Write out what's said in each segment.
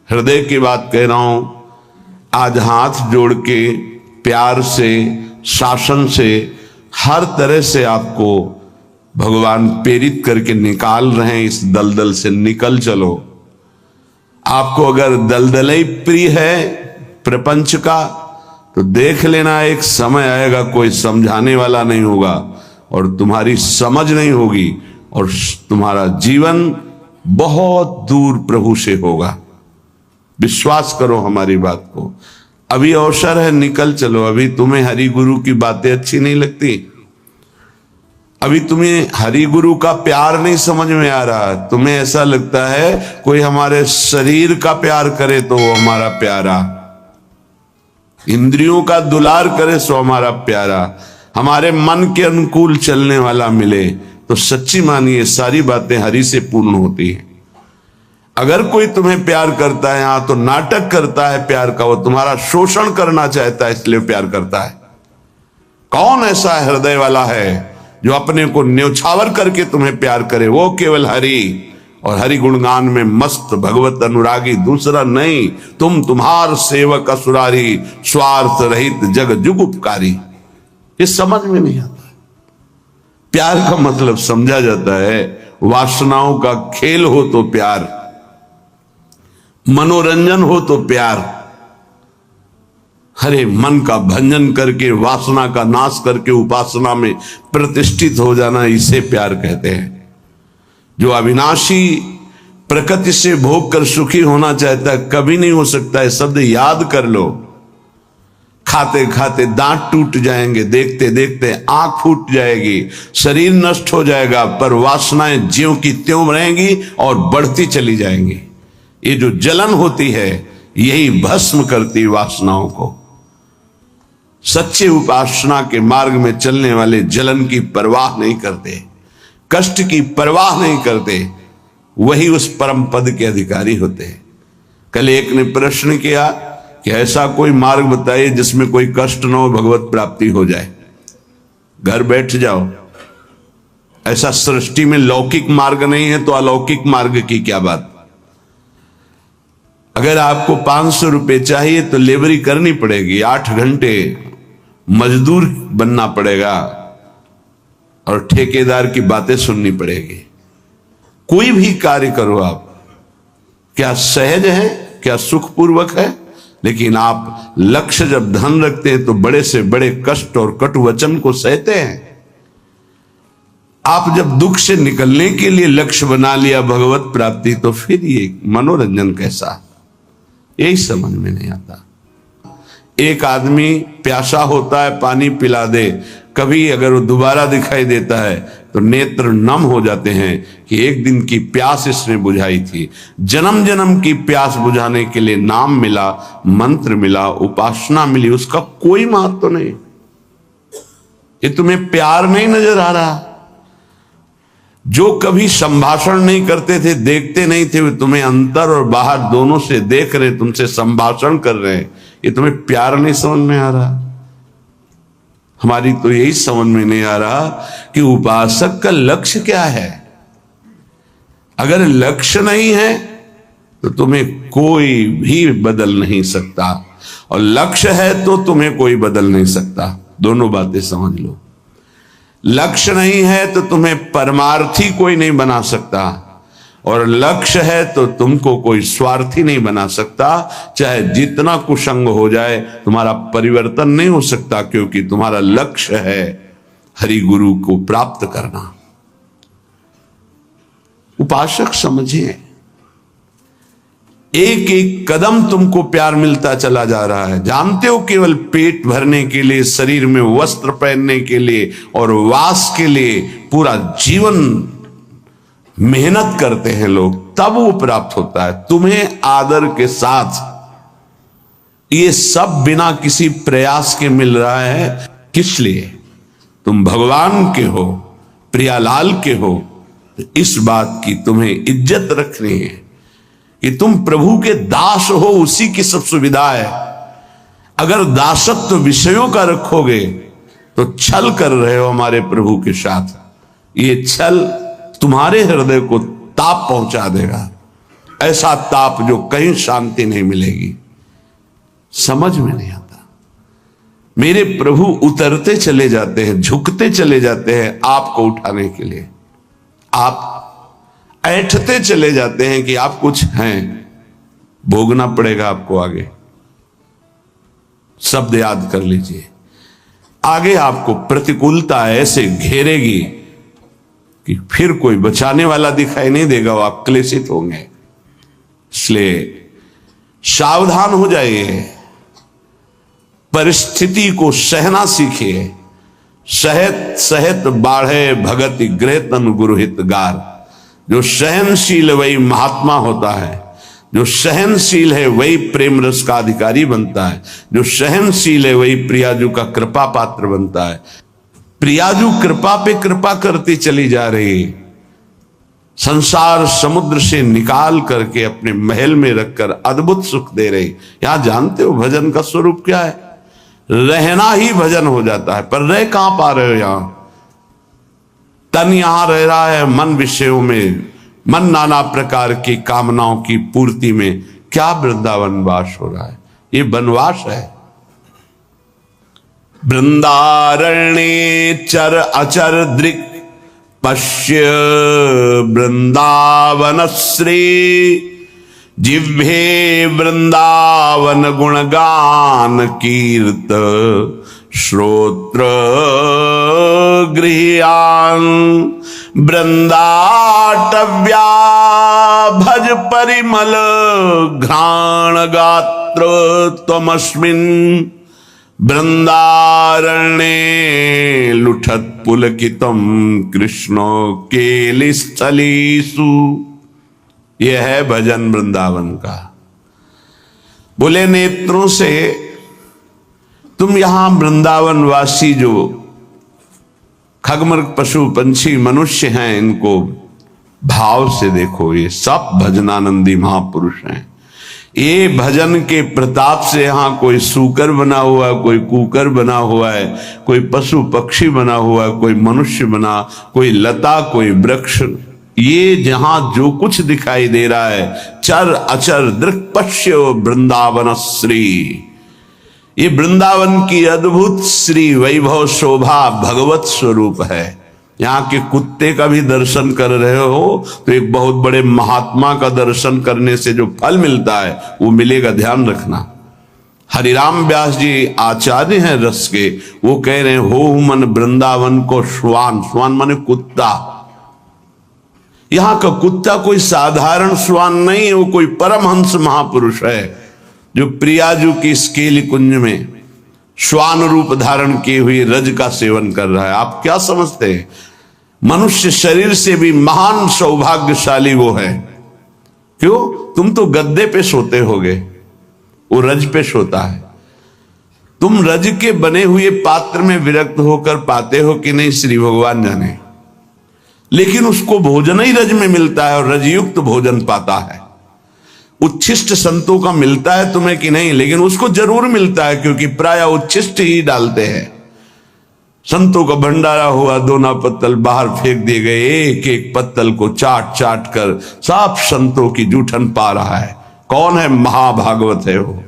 हृदय की बात कह रहा हूं। आज हाथ जोड़ के प्यार से, शासन से, हर तरह से आपको भगवान प्रेरित करके निकाल रहे हैं। इस दलदल से निकल चलो। आपको अगर दलदल ही प्रिय है प्रपंच का, तो देख लेना एक समय आएगा कोई समझाने वाला नहीं होगा और तुम्हारी समझ नहीं होगी और तुम्हारा जीवन बहुत दूर प्रभु से होगा। विश्वास करो हमारी बात को। अभी अवसर है, निकल चलो। अभी तुम्हें हरि गुरु की बातें अच्छी नहीं लगती, अभी तुम्हें हरि गुरु का प्यार नहीं समझ में आ रहा, तुम्हें ऐसा लगता है कोई हमारे शरीर का प्यार करे तो वो हमारा प्यारा, इंद्रियों का दुलार करे सो हमारा प्यारा, हमारे मन के अनुकूल चलने वाला मिले तो सच्ची मानिए सारी बातें हरि से पूर्ण होती हैं। अगर कोई तुम्हें प्यार करता है यहां तो नाटक करता है प्यार का, वो तुम्हारा शोषण करना चाहता है इसलिए प्यार करता है। कौन ऐसा हृदय वाला है जो अपने को न्योछावर करके तुम्हें प्यार करे? वो केवल हरि और हरि गुणगान में मस्त भगवत अनुरागी, दूसरा नहीं। तुम तुम्हार सेवक असुरारी, स्वार्थ रहित जग जुग उपकारी। ये समझ में नहीं आता। प्यार का मतलब समझा जाता है वासनाओं का खेल हो तो प्यार, मनोरंजन हो तो प्यार, हरे मन का भंजन करके वासना का नाश करके उपासना में प्रतिष्ठित हो जाना, इसे प्यार कहते हैं। जो अविनाशी प्रकृति से भोग कर सुखी होना चाहता है कभी नहीं हो सकता है। शब्द याद कर लो। खाते खाते दांत टूट जाएंगे, देखते देखते आंख फूट जाएगी, शरीर नष्ट हो जाएगा, पर वासनाएं ज्यों की त्यों रहेंगी और बढ़ती चली जाएंगी। ये जो जलन होती है यही भस्म करती वासनाओं को। सच्चे उपासना के मार्ग में चलने वाले जलन की परवाह नहीं करते, कष्ट की परवाह नहीं करते, वही उस परम पद के अधिकारी होते हैं। कल एक ने प्रश्न किया कि ऐसा कोई मार्ग बताइए जिसमें कोई कष्ट न हो, भगवत प्राप्ति हो जाए। घर बैठ जाओ। ऐसा सृष्टि में लौकिक मार्ग नहीं है तो अलौकिक मार्ग की क्या बात। अगर आपको 500 रुपए चाहिए तो लेबरी करनी पड़ेगी, 8 घंटे मजदूर बनना पड़ेगा और ठेकेदार की बातें सुननी पड़ेगी। कोई भी कार्य करो आप, क्या सहज है, क्या सुखपूर्वक है, लेकिन आप लक्ष्य जब धन रखते हैं तो बड़े से बड़े कष्ट और कटु वचन को सहते हैं। आप जब दुख से निकलने के लिए लक्ष्य बना लिया भगवत प्राप्ति, तो फिर ये मनोरंजन कैसा, यही समझ में नहीं आता। एक आदमी प्यासा होता है, पानी पिला दे, कभी अगर वो दोबारा दिखाई देता है तो नेत्र नम हो जाते हैं कि एक दिन की प्यास इसने बुझाई थी। जन्म जन्म की प्यास बुझाने के लिए नाम मिला, मंत्र मिला, उपासना मिली, उसका कोई महत्व तो नहीं। ये तुम्हें प्यार नहीं नजर आ रहा। जो कभी संभाषण नहीं करते थे, देखते नहीं थे, वे तुम्हें अंदर और बाहर दोनों से देख रहे, तुमसे संभाषण कर रहे हैं। ये तुम्हें प्यार नहीं समझ में आ रहा। हमारी तो यही समझ में नहीं आ रहा कि उपासक का लक्ष्य क्या है। अगर लक्ष्य नहीं है तो तुम्हें कोई भी बदल नहीं सकता, और लक्ष्य है तो तुम्हें कोई बदल नहीं सकता। दोनों बातें समझ लो। लक्ष्य नहीं है तो तुम्हें परमार्थी कोई नहीं बना सकता, और लक्ष्य है तो तुमको कोई स्वार्थी नहीं बना सकता। चाहे जितना कुसंग हो जाए, तुम्हारा परिवर्तन नहीं हो सकता, क्योंकि तुम्हारा लक्ष्य है हरि गुरु को प्राप्त करना। उपासक समझिए, एक एक कदम तुमको प्यार मिलता चला जा रहा है। जानते हो, केवल पेट भरने के लिए, शरीर में वस्त्र पहनने के लिए और वास के लिए पूरा जीवन मेहनत करते हैं लोग, तब वो प्राप्त होता है। तुम्हें आदर के साथ ये सब बिना किसी प्रयास के मिल रहा है। किस लिए? तुम भगवान के हो, प्रियालाल के हो। इस बात की तुम्हें इज्जत रखनी है कि तुम प्रभु के दास हो, उसी की सब सुविधा है। अगर दासत्व विषयों का रखोगे तो छल कर रहे हो हमारे प्रभु के साथ। ये छल तुम्हारे हृदय को ताप पहुंचा देगा। ऐसा ताप जो कहीं शांति नहीं मिलेगी। समझ में नहीं आता। मेरे प्रभु उतरते चले जाते हैं, झुकते चले जाते हैं आपको उठाने के लिए। आप ऐंठते चले जाते हैं कि आप कुछ हैं, भोगना पड़ेगा आपको आगे। शब्द याद कर लीजिए। आगे आपको प्रतिकूलता ऐसे घेरेगी कि फिर कोई बचाने वाला दिखाई नहीं देगा, वो आप क्लेशित होंगे। इसलिए सावधान हो जाइए, परिस्थिति को सहना सीखिए। सहत सहत बाढ़े भगत गृह तन गुरुहित गार। जो सहनशील वही महात्मा होता है, जो सहनशील है वही प्रेम रस का अधिकारी बनता है, जो सहनशील है वही प्रियाजू का कृपा पात्र बनता है। प्रियाजू कृपा पे कृपा करती चली जा रही, संसार समुद्र से निकाल करके अपने महल में रखकर अद्भुत सुख दे रही। यहां जानते हो भजन का स्वरूप क्या है? रहना ही भजन हो जाता है। पर रह कहां पा रहे हो? यहां तन यहां रह रहा है मन विषयों में, मन नाना प्रकार की कामनाओं की पूर्ति में। क्या वृंदावन वास हो रहा है? ये वनवास है। वृंदारण्ये चर अचर दृक् पश्य वृंदावन श्री। जिह्वे वृंदावन गुणगान कीर्त श्रोत्र गृह्यान। वृंदाटव्या भज परिमल घ्राण गात्र त्वमस्मिन्। वृंदारण्ये लुठत पुलकितम कृष्णो केलिस्थलीसु। यह है भजन वृंदावन का। बोले नेत्रों से तुम यहां वृंदावन वासी जो खगमृग पशु पंछी मनुष्य हैं, इनको भाव से देखो। ये सब भजनानंदी महापुरुष हैं। ये भजन के प्रताप से यहां कोई सूकर बना हुआ है, कोई कुकर बना हुआ है, कोई पशु पक्षी बना हुआ है, कोई मनुष्य बना, कोई लता, कोई वृक्ष। ये जहां जो कुछ दिखाई दे रहा है, चर अचर दृक् पश्य वृंदावन श्री। ये वृंदावन की अद्भुत श्री वैभव शोभा भगवत स्वरूप है। यहाँ के कुत्ते का भी दर्शन कर रहे हो तो एक बहुत बड़े महात्मा का दर्शन करने से जो फल मिलता है वो मिलेगा, ध्यान रखना। हरिराम व्यास जी आचार्य हैं रस के, वो कह रहे हैं हो मन वृंदावन को श्वान। श्वान माने कुत्ता। यहां का कुत्ता कोई साधारण श्वान नहीं है, वो कोई परमहंस महापुरुष है जो प्रियाजू की स्केली कुंज में श्वान रूप धारण किए हुए रज का सेवन कर रहा है। आप क्या समझते हैं? मनुष्य शरीर से भी महान सौभाग्यशाली वो है। क्यों? तुम तो गद्दे पे सोते होगे, वो रज पे सोता है। तुम रज के बने हुए पात्र में विरक्त होकर पाते हो कि नहीं, श्री भगवान जाने। लेकिन उसको भोजन ही रज में मिलता है और रजयुक्त भोजन पाता है। उच्छिष्ट संतों का मिलता है तुम्हें कि नहीं, लेकिन उसको जरूर मिलता है, क्योंकि प्राय उच्छिष्ट ही डालते हैं। संतों का भंडारा हुआ, दोना पत्तल बाहर फेंक दिए गए, एक एक पत्तल को चाट चाट कर साफ संतों की जूठन पा रहा है। कौन है? महाभागवत है वो।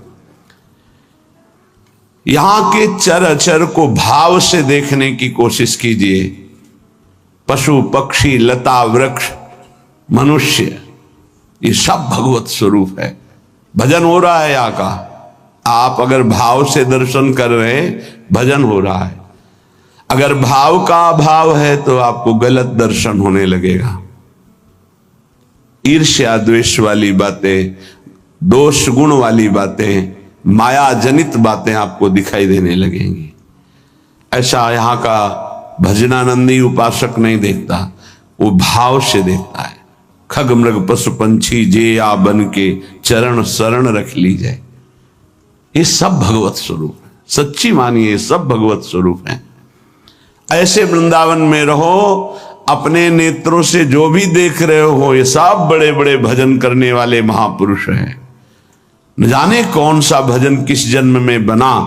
यहां के चर अचर को भाव से देखने की कोशिश कीजिए। पशु पक्षी लता वृक्ष मनुष्य, ये सब भगवत स्वरूप है। भजन हो रहा है यहाँ का। आप अगर भाव से दर्शन कर रहे हैं, भजन हो रहा है। अगर भाव का अभाव है तो आपको गलत दर्शन होने लगेगा। ईर्ष्या द्वेष वाली बातें, दोष गुण वाली बातें, माया जनित बातें आपको दिखाई देने लगेंगी। ऐसा यहाँ का भजनानंदी उपासक नहीं देखता, वो भाव से देखता है। खग मृग पशु पंछी जे या बन के चरण शरण रख ली जाए। ये सब भगवत स्वरूप है। सच्ची मानिए, सब भगवत स्वरूप है। ऐसे वृंदावन में रहो, अपने नेत्रों से जो भी देख रहे हो ये सब बड़े बड़े भजन करने वाले महापुरुष हैं। न जाने कौन सा भजन किस जन्म में बना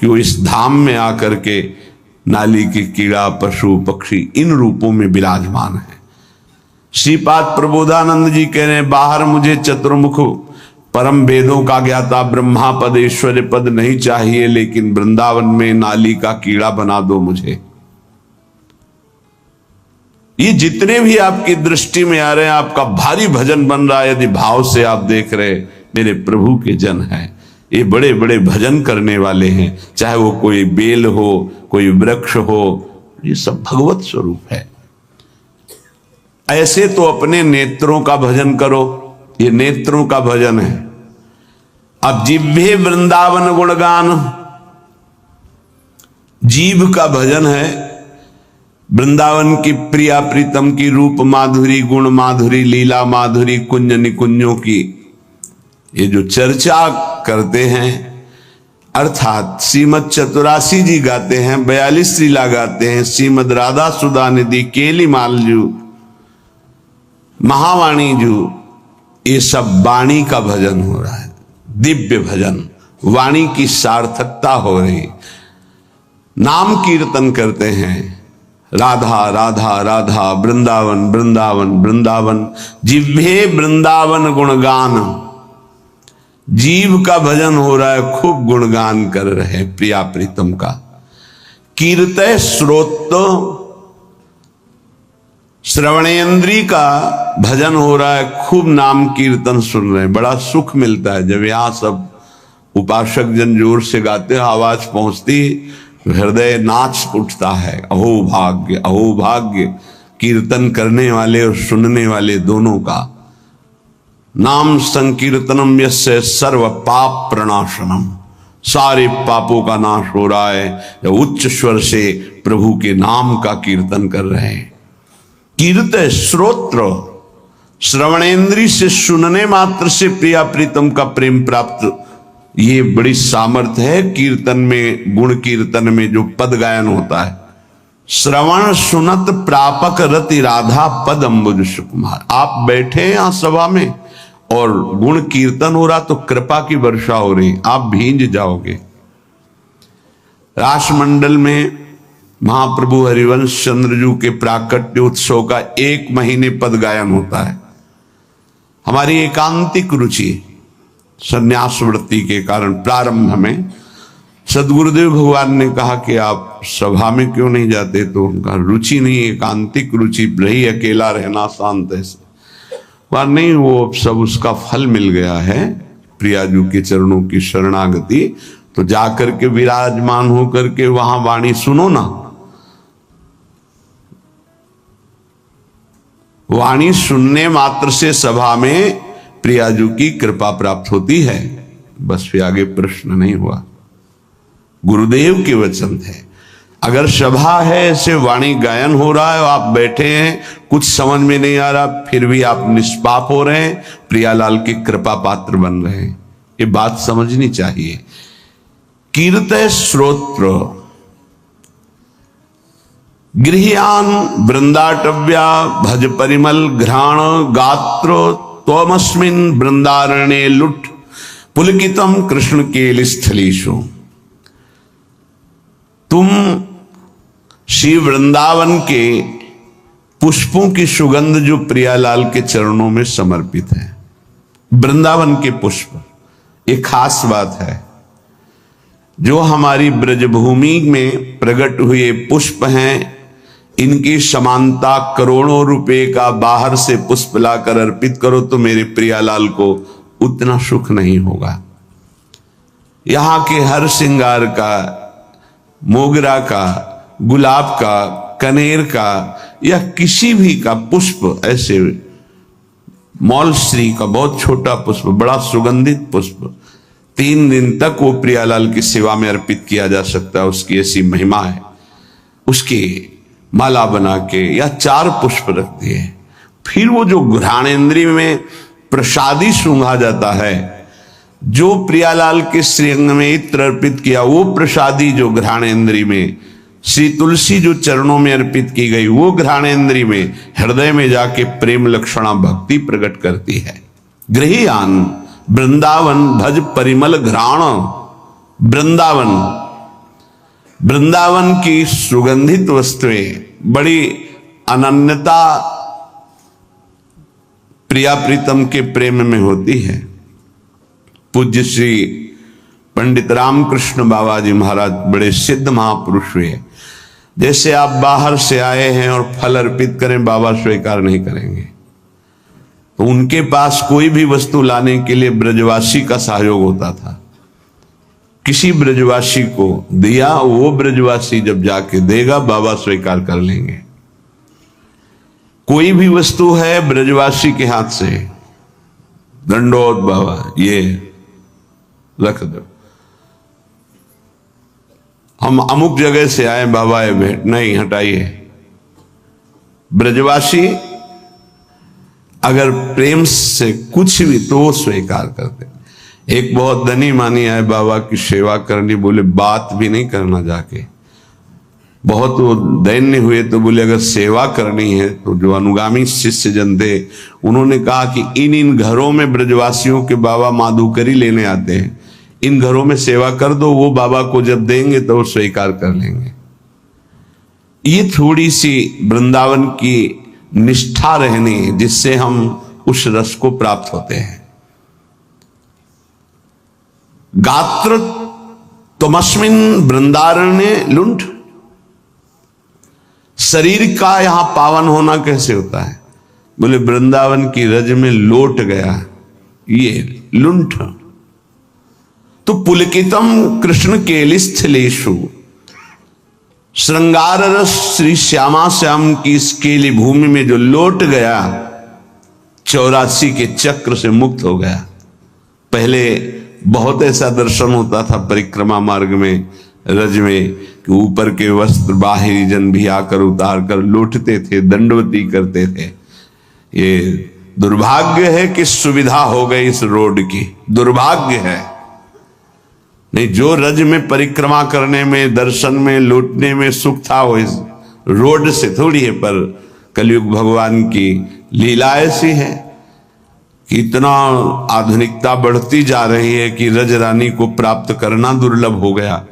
कि वो इस धाम में आकर के नाली की कीड़ा पशु पक्षी इन रूपों में विराजमान है। श्रीपाद प्रबोधानंद जी कह रहे हैं, बाहर मुझे चतुर्मुख परम वेदों का ज्ञाता ब्रह्मा पद ऐश्वर्य पद नहीं चाहिए, लेकिन वृंदावन में नाली का कीड़ा बना दो मुझे। ये जितने भी आपकी दृष्टि में आ रहे हैं, आपका भारी भजन बन रहा है, यदि भाव से आप देख रहे मेरे प्रभु के जन हैं, ये बड़े बड़े भजन करने वाले हैं, चाहे वो कोई बेल हो, कोई वृक्ष हो, ये सब भगवत स्वरूप है। ऐसे तो अपने नेत्रों का भजन करो, ये नेत्रों का भजन है। अब जिह्वे वृंदावन गुणगान, जीभ का भजन है वृंदावन की प्रिया प्रीतम की रूप माधुरी, गुण माधुरी, लीला माधुरी, कुंज निकुंजों की ये जो चर्चा करते हैं, अर्थात श्रीमद चतुरासी जी गाते हैं, 42 लीला गाते हैं, श्रीमद राधा सुधा निधि, केली मालजू, महावाणी जू, ये सब वाणी का भजन हो रहा है, दिव्य भजन, वाणी की सार्थकता हो रही। नाम कीर्तन करते हैं, राधा राधा राधा, वृंदावन वृंदावन वृंदावन, जिह्वे वृंदावन गुणगान, जीव का भजन हो रहा है, खूब गुणगान कर रहे हैं प्रिया प्रीतम का। कीर्तय श्रोत, श्रवणेन्द्री का भजन हो रहा है, खूब नाम कीर्तन सुन रहे हैं, बड़ा सुख मिलता है। जब यहां सब उपासक जन जोर से गाते हैं, आवाज पहुंचती, हृदय नाच उठता है। अहो भाग्य, अहो भाग्य, कीर्तन करने वाले और सुनने वाले दोनों का। नाम संकीर्तनम यस्य सर्व पाप प्रणाशनम, सारे पापों का नाश हो रहा है जब उच्च स्वर से प्रभु के नाम का कीर्तन कर रहे हैं। कीर्तन श्रोत्र, श्रवणेन्द्री से सुनने मात्र से प्रिया प्रीतम का प्रेम प्राप्त, ये बड़ी सामर्थ्य है कीर्तन में। गुण कीर्तन में जो पद गायन होता है, श्रवण सुनत प्रापक रति राधा पद अम्बुज सुकुमार। आप बैठे हैं यहां सभा में और गुण कीर्तन हो रहा तो कृपा की वर्षा हो रही, आप भींज जाओगे। रासमंडल में महाप्रभु हरिवंश चंद्रजू के प्राकट्य उत्सव का 1 महीने पद गायन होता है। हमारी एकांतिक रुचि संन्यास वृत्ति के कारण प्रारंभ में सदगुरुदेव भगवान ने कहा कि आप सभा में क्यों नहीं जाते, तो उनका रुचि नहीं, एकांतिक रुचि रही, अकेला रहना शांत ऐसे। वह नहीं, वो सब उसका फल मिल गया है, प्रियाजू के चरणों की शरणागति, तो जाकर के विराजमान होकर के वहां वाणी सुनो ना। वाणी सुनने मात्र से सभा में प्रियाजू की कृपा प्राप्त होती है, बस फिर आगे प्रश्न नहीं हुआ। गुरुदेव के वचन थे। अगर सभा है, ऐसे वाणी गायन हो रहा है, आप बैठे हैं, कुछ समझ में नहीं आ रहा, फिर भी आप निष्पाप हो रहे हैं, प्रियालाल की कृपा पात्र बन रहे हैं, ये बात समझनी चाहिए। कीर्तय श्रोत्र, गृह्यान वृंदाटव्या, भज परिमल घ्राण गात्र, त्वमस्मिन् वृंदारण्ये लुट पुलकितम कृष्ण केल स्थलीषु। तुम श्री वृंदावन के पुष्पों की सुगंध जो प्रियालाल के चरणों में समर्पित है, वृंदावन के पुष्प, एक खास बात है। जो हमारी ब्रजभूमि में प्रकट हुए पुष्प हैं, इनकी समानता करोड़ों रुपए का बाहर से पुष्प लाकर अर्पित करो तो मेरे प्रियालाल को उतना सुख नहीं होगा। यहां के हर श्रृंगार का, मोगरा का, गुलाब का, कनेर का या किसी भी का पुष्प, ऐसे मौलश्री का बहुत छोटा पुष्प, बड़ा सुगंधित पुष्प, 3 दिन तक वो प्रियालाल की सेवा में अर्पित किया जा सकता है, उसकी ऐसी महिमा है। उसकी माला बना के या 4 पुष्प रख दिए, फिर वो जो घ्राणेन्द्रिय में प्रसादी सूंघा जाता है, जो प्रियालाल के श्रीअंग में इत्र अर्पित किया, वो प्रसादी जो घ्राणेन्द्रिय में, श्री तुलसी जो चरणों में अर्पित की गई, वो घ्राणेन्द्रिय में, हृदय में जाके प्रेम लक्षणा भक्ति प्रकट करती है। गृह्यान वृंदावन भज परिमल घ्राण, वृंदावन, वृंदावन की सुगंधित वस्तुएं, बड़ी अनन्यता प्रिया प्रीतम के प्रेम में होती है। पूज्य श्री पंडित रामकृष्ण बाबा जी महाराज बड़े सिद्ध महापुरुष हुए। जैसे आप बाहर से आए हैं और फल अर्पित करें, बाबा स्वीकार नहीं करेंगे। तो उनके पास कोई भी वस्तु लाने के लिए ब्रजवासी का सहयोग होता था। किसी ब्रजवासी को दिया, वो ब्रजवासी जब जाके देगा बाबा स्वीकार कर लेंगे। कोई भी वस्तु है ब्रजवासी के हाथ से, दंडोत बाबा ये रख दो। हम अमुक जगह से आए बाबा, ये भेंट नहीं, हटाइए। ब्रजवासी अगर प्रेम से कुछ भी तो वो स्वीकार करते। एक बहुत धनी मानी आए बाबा की सेवा करनी, बोले बात भी नहीं करना जाके। बहुत वो दैन्य हुए तो बोले अगर सेवा करनी है तो जो अनुगामी शिष्य जन थे उन्होंने कहा कि इन घरों में ब्रजवासियों के बाबा माधुकरी लेने आते हैं, इन घरों में सेवा कर दो, वो बाबा को जब देंगे तो वो स्वीकार कर लेंगे। ये थोड़ी सी वृंदावन की निष्ठा रहनी जिससे हम उस रस को प्राप्त होते हैं। गात्र तमस्मिन वृंदारण्य लुंठ, शरीर का यहां पावन होना कैसे होता है? बोले वृंदावन की रज में लोट गया ये लुंठ। तो पुलकितम कृष्ण केलिस्थलेशु, श्रृंगार रस श्री श्यामा श्याम की इस केली भूमि में जो लोट गया, 84 के चक्र से मुक्त हो गया। पहले बहुत ऐसा दर्शन होता था परिक्रमा मार्ग में, रज में, कि ऊपर के वस्त्र बाहरी जन भी आकर उतार कर लौटते थे, दंडवती करते थे। ये दुर्भाग्य है कि सुविधा हो गई इस रोड की, दुर्भाग्य है। नहीं, जो रज में परिक्रमा करने में, दर्शन में, लौटने में सुख था वो इस रोड से थोड़ी है। पर कलयुग भगवान की लीला ऐसी है कि इतना आधुनिकता बढ़ती जा रही है कि रज रानी को प्राप्त करना दुर्लभ हो गया।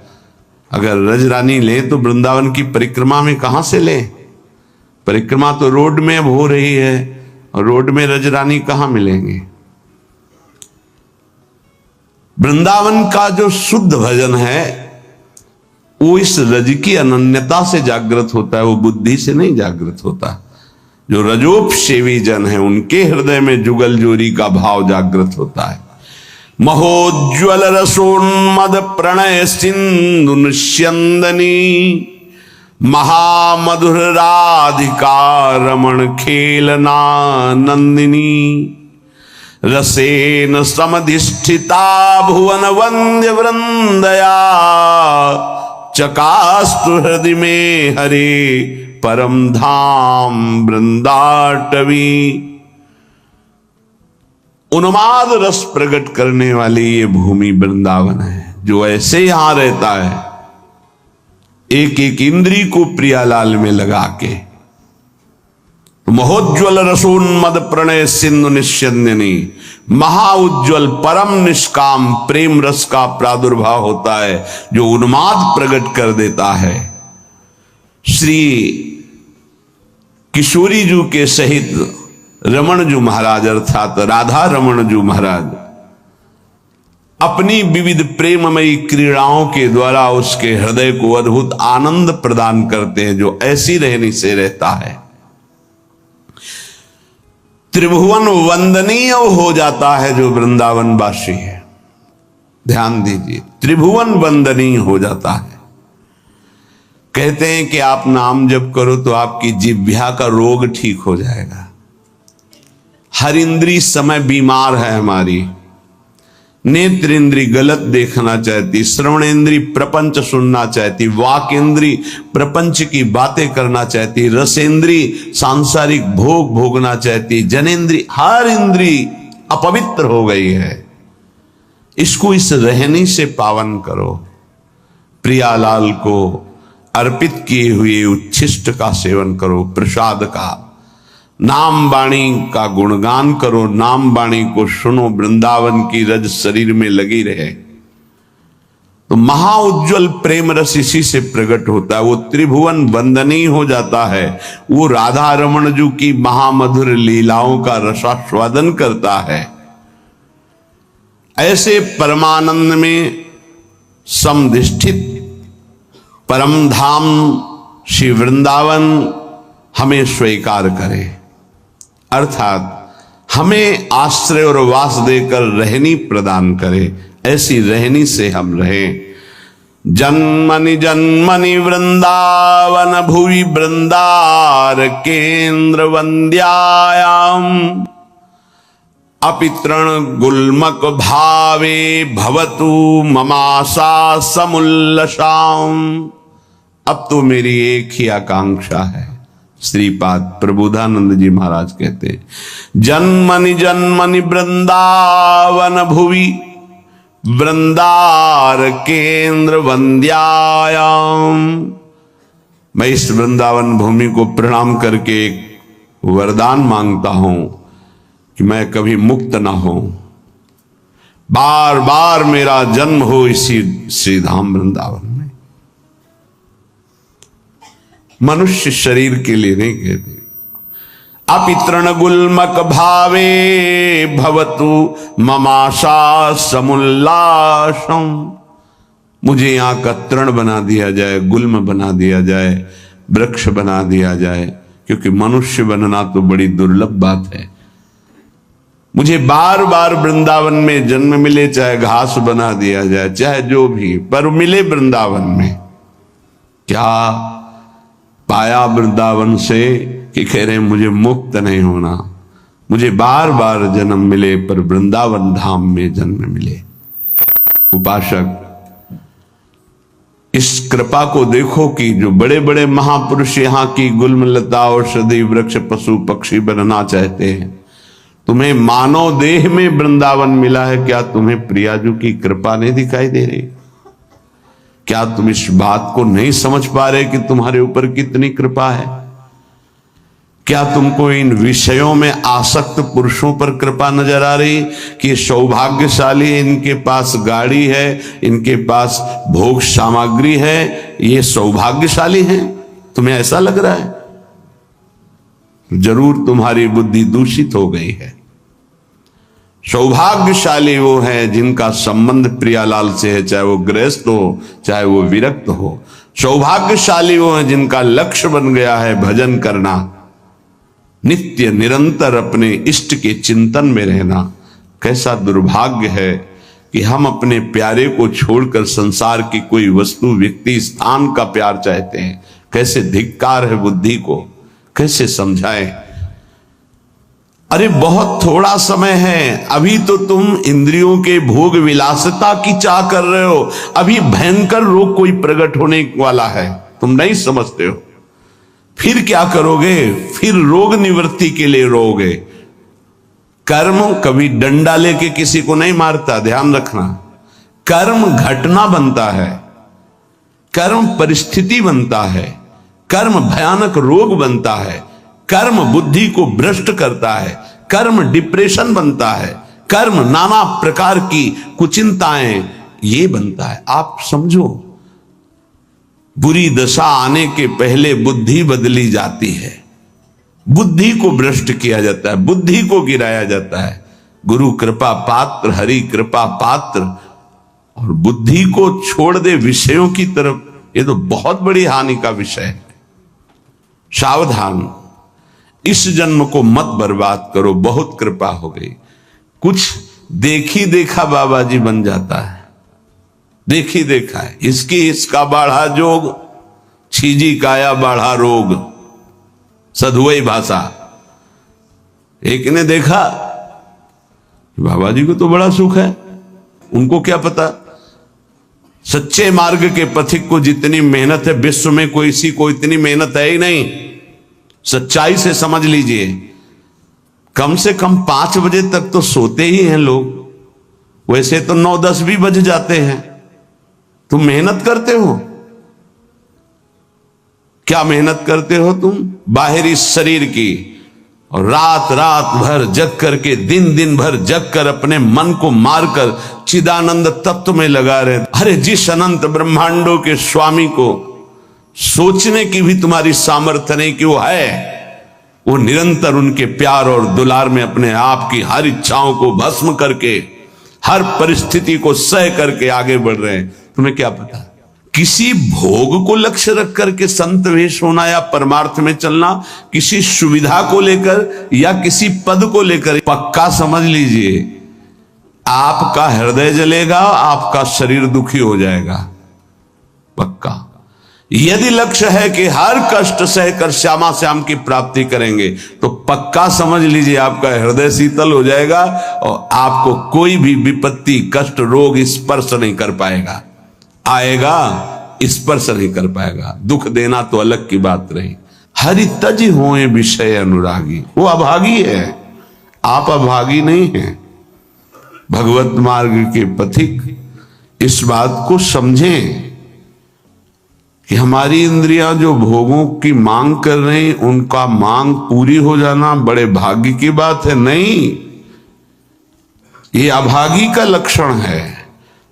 अगर रज रानी ले तो वृंदावन की परिक्रमा में कहां से ले? परिक्रमा तो रोड में अब हो रही है और रोड में रज रानी कहां मिलेंगे? वृंदावन का जो शुद्ध भजन है वो इस रज की अनन्यता से जागृत होता है, वो बुद्धि से नहीं जागृत होता। जो रजोपसेवी जन है उनके हृदय में जुगल जोरी का भाव जागृत होता है। महोज्वल रसोन्मद प्रणय सिंधु निस्यंदनी, महामधुर राधिका रमण खेलना नंदिनी, रसेन समधिष्ठिता भुवन वंद्य वृंदया, चकास्तु हृदय में हरे परम धाम वृंदाटवी। उन्माद रस प्रकट करने वाली ये भूमि वृंदावन है। जो ऐसे यहां रहता है एक एक इंद्री को प्रियालाल में लगा के, महोज्वल रसोन्मद प्रणय सिंधु निस्यंदिनी, महाउज्ज्वल परम निष्काम प्रेम रस का प्रादुर्भाव होता है जो उन्माद प्रकट कर देता है। श्री किशोरी जी के सहित रमण जी महाराज अर्थात राधा रमण जी महाराज अपनी विविध प्रेममयी क्रीड़ाओं के द्वारा उसके हृदय को अद्भुत आनंद प्रदान करते हैं। जो ऐसी रहनी से रहता है त्रिभुवन वंदनीय हो जाता है। जो वृंदावन वासी है, ध्यान दीजिए, त्रिभुवन वंदनीय हो जाता है। कहते हैं कि आप नाम जप करो तो आपकी जिह्वा का रोग ठीक हो जाएगा। हर इंद्री समय बीमार है हमारी। नेत्र इंद्री गलत देखना चाहती, श्रवण इंद्री प्रपंच सुनना चाहती, वाक इंद्री प्रपंच की बातें करना चाहती, रसेंद्री सांसारिक भोग भोगना चाहती, जनेन्द्री हर इंद्री अपवित्र हो गई है। इसको इस रहनी से पावन करो। प्रियालाल को अर्पित किए हुए उच्छिष्ट का सेवन करो, प्रसाद का। नाम वाणी का गुणगान करो, नाम वाणी को सुनो, वृंदावन की रज शरीर में लगी रहे। तो महाउज्ज्वल प्रेम रस इसी से प्रकट होता है। वो त्रिभुवन वंदनीय हो जाता है। वो राधा रमण जी की महामधुर लीलाओं का रसास्वादन करता है। ऐसे परमानंद में समधिष्ठित परम धाम श्री वृंदावन हमें स्वीकार करे, अर्थात हमें आश्रय और वास देकर रहनी प्रदान करे। ऐसी रहनी से हम रहें। जन्मनि जन्मनि वृंदावन भुवि वृंदार केंद्र वंद्यायाम अपितृण गुल्मक भावे भवतु ममाशा समुल्लसाम। अब तो मेरी एक ही आकांक्षा है। श्रीपाद प्रबोधानंद जी महाराज कहते हैं, जन्मनि जन्मनि वृंदावन भुवि वृंदार केंद्र वंद्यायाम। मैं इस वृंदावन भूमि को प्रणाम करके एक वरदान मांगता हूं कि मैं कभी मुक्त ना हो, बार बार मेरा जन्म हो इसी श्रीधाम वृंदावन में। मनुष्य शरीर के लिए नहीं कहते। अपितृण गुल्मक भावे भवतु ममाशा समुल्लासम। मुझे यहां का तृण बना दिया जाए, गुल्म बना दिया जाए, वृक्ष बना दिया जाए, क्योंकि मनुष्य बनना तो बड़ी दुर्लभ बात है। मुझे बार बार वृंदावन में जन्म मिले, चाहे घास बना दिया जाए, चाहे जो भी, पर मिले वृंदावन में। क्या पाया वृंदावन से कि कह रहे मुझे मुक्त नहीं होना, मुझे बार बार जन्म मिले पर वृंदावन धाम में जन्म मिले। उपासक, इस कृपा को देखो कि जो बड़े बड़े महापुरुष यहाँ की गुल्म लता औषधि वृक्ष पशु पक्षी बनना चाहते हैं, तुम्हें मानव देह में वृंदावन मिला है। क्या तुम्हें प्रियाजू की कृपा नहीं दिखाई दे रही? क्या तुम इस बात को नहीं समझ पा रहे कि तुम्हारे ऊपर कितनी कृपा है? क्या तुमको इन विषयों में आसक्त पुरुषों पर कृपा नजर आ रही कि सौभाग्यशाली है, इनके पास गाड़ी है, इनके पास भोग सामग्री है, ये सौभाग्यशाली हैं? तुम्हें ऐसा लग रहा है? जरूर तुम्हारी बुद्धि दूषित हो गई है। सौभाग्यशाली वो है जिनका संबंध प्रियालाल से है, चाहे वो गृहस्थ हो चाहे वो विरक्त हो। सौभाग्यशाली वो है जिनका लक्ष्य बन गया है भजन करना, नित्य निरंतर अपने इष्ट के चिंतन में रहना। कैसा दुर्भाग्य है कि हम अपने प्यारे को छोड़कर संसार की कोई वस्तु व्यक्ति स्थान का प्यार चाहते हैं। कैसे धिक्कार है बुद्धि को, कैसे समझाएं? अरे बहुत थोड़ा समय है, अभी तो तुम इंद्रियों के भोग विलासिता की चाह कर रहे हो। अभी भयंकर रोग कोई प्रकट होने वाला है, तुम नहीं समझते हो। फिर क्या करोगे? फिर रोग निवृत्ति के लिए रोगे। कर्म कभी डंडा लेके किसी को नहीं मारता, ध्यान रखना। कर्म घटना बनता है, कर्म परिस्थिति बनता है, कर्म भयानक रोग बनता है, कर्म बुद्धि को भ्रष्ट करता है, कर्म डिप्रेशन बनता है, कर्म नाना प्रकार की कुचिंताएं ये बनता है। आप समझो, बुरी दशा आने के पहले बुद्धि बदली जाती है, बुद्धि को भ्रष्ट किया जाता है, बुद्धि को गिराया जाता है। गुरु कृपा पात्र, हरि कृपा पात्र, और बुद्धि को छोड़ दे विषयों की तरफ, ये तो बहुत बड़ी हानि का विषय है। सावधान, इस जन्म को मत बर्बाद करो, बहुत कृपा हो गई। कुछ देखी देखा बाबा जी बन जाता है, देखी देखा है। इसका बाढ़ा जोग, छीजी काया बाढ़ा रोग, सधुवई भाषा। एक ने देखा बाबा जी को तो बड़ा सुख है, उनको क्या पता सच्चे मार्ग के पथिक को जितनी मेहनत है विश्व में कोई सी को इतनी मेहनत है ही नहीं। सच्चाई से समझ लीजिए, कम से कम 5 बजे तक तो सोते ही हैं लोग, वैसे तो 9-10 भी बज जाते हैं। तुम मेहनत करते हो, क्या मेहनत करते हो तुम? बाहरी शरीर की, और रात रात भर जग करके, दिन दिन भर जग कर अपने मन को मारकर चिदानंद तत्व में लगा रहे। अरे जिस अनंत ब्रह्मांडों के स्वामी को सोचने की भी तुम्हारी सामर्थ्य नहीं कि वो है, वो निरंतर उनके प्यार और दुलार में अपने आप की हर इच्छाओं को भस्म करके, हर परिस्थिति को सह करके आगे बढ़ रहे हैं। तुम्हें क्या पता? किसी भोग को लक्ष्य रख करके संत वेश होना या परमार्थ में चलना, किसी सुविधा को लेकर या किसी पद को लेकर, पक्का समझ लीजिए आपका हृदय जलेगा, आपका शरीर दुखी हो जाएगा। पक्का। यदि लक्ष्य है कि हर कष्ट सहकर श्यामा श्याम की प्राप्ति करेंगे, तो पक्का समझ लीजिए आपका हृदय शीतल हो जाएगा और आपको कोई भी विपत्ति, कष्ट, रोग स्पर्श नहीं कर पाएगा। आएगा, स्पर्श नहीं कर पाएगा। दुख देना तो अलग की बात रही। हरि तज होए विषय अनुरागी, वो अभागी है, आप अभागी नहीं हैं। भगवत मार्ग के पथिक इस बात को समझें कि हमारी इंद्रियां जो भोगों की मांग कर रही, उनका मांग पूरी हो जाना बड़े भाग्य की बात है। नहीं, ये अभागी का लक्षण है।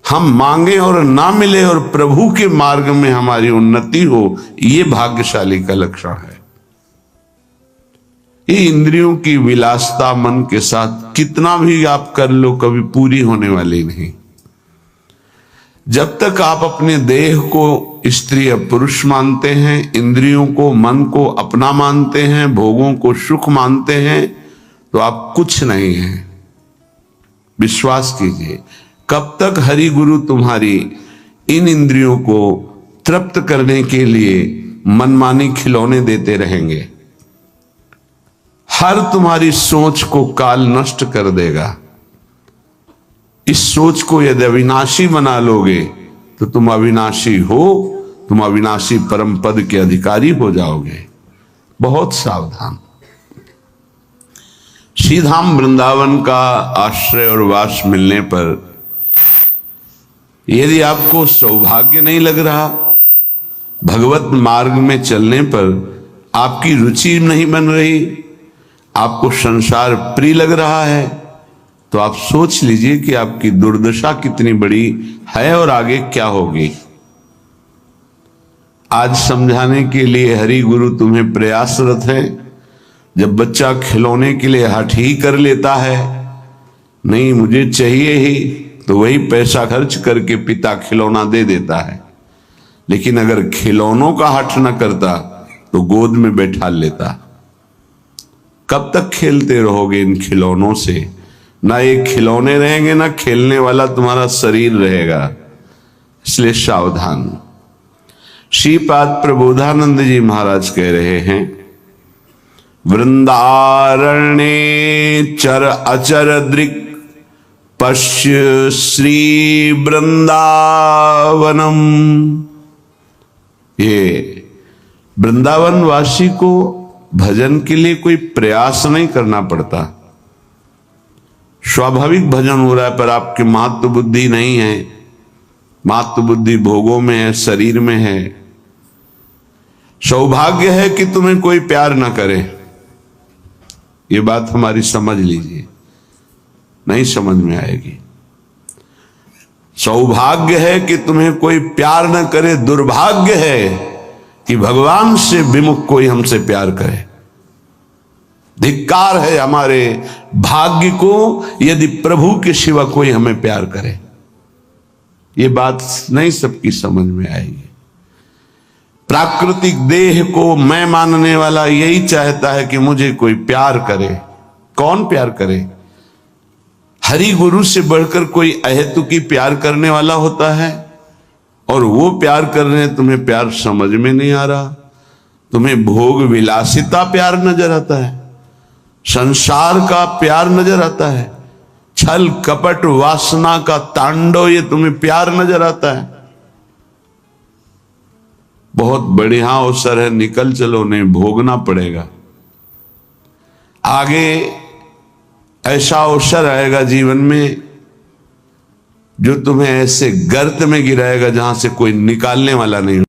हम मांगे और ना मिले और प्रभु के मार्ग में हमारी उन्नति हो, ये भाग्यशाली का लक्षण है। ये इंद्रियों की विलासता मन के साथ कितना भी आप कर लो, कभी पूरी होने वाली नहीं। जब तक आप अपने देह को स्त्री या पुरुष मानते हैं, इंद्रियों को, मन को अपना मानते हैं, भोगों को सुख मानते हैं, तो आप कुछ नहीं हैं। विश्वास कीजिए, कब तक हरि गुरु तुम्हारी इन इंद्रियों को तृप्त करने के लिए मनमानी खिलौने देते रहेंगे। हर तुम्हारी सोच को काल नष्ट कर देगा। इस सोच को यदि अविनाशी बना लोगे तो तुम अविनाशी हो, तुम अविनाशी परम पद के अधिकारी हो जाओगे। बहुत सावधान। श्रीधाम वृंदावन का आश्रय और वास मिलने पर यदि आपको सौभाग्य नहीं लग रहा, भगवत मार्ग में चलने पर आपकी रुचि नहीं बन रही, आपको संसार प्रिय लग रहा है, तो आप सोच लीजिए कि आपकी दुर्दशा कितनी बड़ी है और आगे क्या होगी। आज समझाने के लिए हरि गुरु तुम्हें प्रयासरत है। जब बच्चा खिलौने के लिए हठ ही कर लेता है, नहीं मुझे चाहिए ही, तो वही पैसा खर्च करके पिता खिलौना दे देता है। लेकिन अगर खिलौनों का हठ न करता तो गोद में बैठा लेता। कब तक खेलते रहोगे इन खिलौनों से? ना ये खिलौने रहेंगे, ना खेलने वाला तुम्हारा शरीर रहेगा। इसलिए सावधान। श्रीपाद प्रबोधानंद जी महाराज कह रहे हैं, वृंदारण्ये चर अचर दृक् पश्य श्री वृंदावनम। ये वृंदावन वासी को भजन के लिए कोई प्रयास नहीं करना पड़ता। स्वाभाविक भजन हो रहा है, पर आपकी मातृ बुद्धि नहीं है। मातृ बुद्धि भोगों में है, शरीर में है। सौभाग्य है कि तुम्हें कोई प्यार ना करे। ये बात हमारी समझ लीजिए, नहीं समझ में आएगी। सौभाग्य है कि तुम्हें कोई प्यार न करे, दुर्भाग्य है कि भगवान से विमुख कोई हमसे प्यार करे। धिक्कार है हमारे भाग्य को यदि प्रभु के सिवा कोई हमें प्यार करे। ये बात नहीं सबकी समझ में आएगी। प्राकृतिक देह को मैं मानने वाला यही चाहता है कि मुझे कोई प्यार करे। कौन प्यार करे? हरि गुरु से बढ़कर कोई अहेतुकी प्यार करने वाला होता है, और वो प्यार कर रहे हैं, तुम्हें प्यार समझ में नहीं आ रहा। तुम्हें भोग विलासिता प्यार नजर आता है, संसार का प्यार नजर आता है, छल कपट वासना का तांडव ये तुम्हें प्यार नजर आता है। बहुत बढ़िया अवसर है, निकल चलो, नहीं भोगना पड़ेगा। आगे ऐसा अवसर आएगा जीवन में जो तुम्हें ऐसे गर्त में गिराएगा जहां से कोई निकालने वाला नहीं।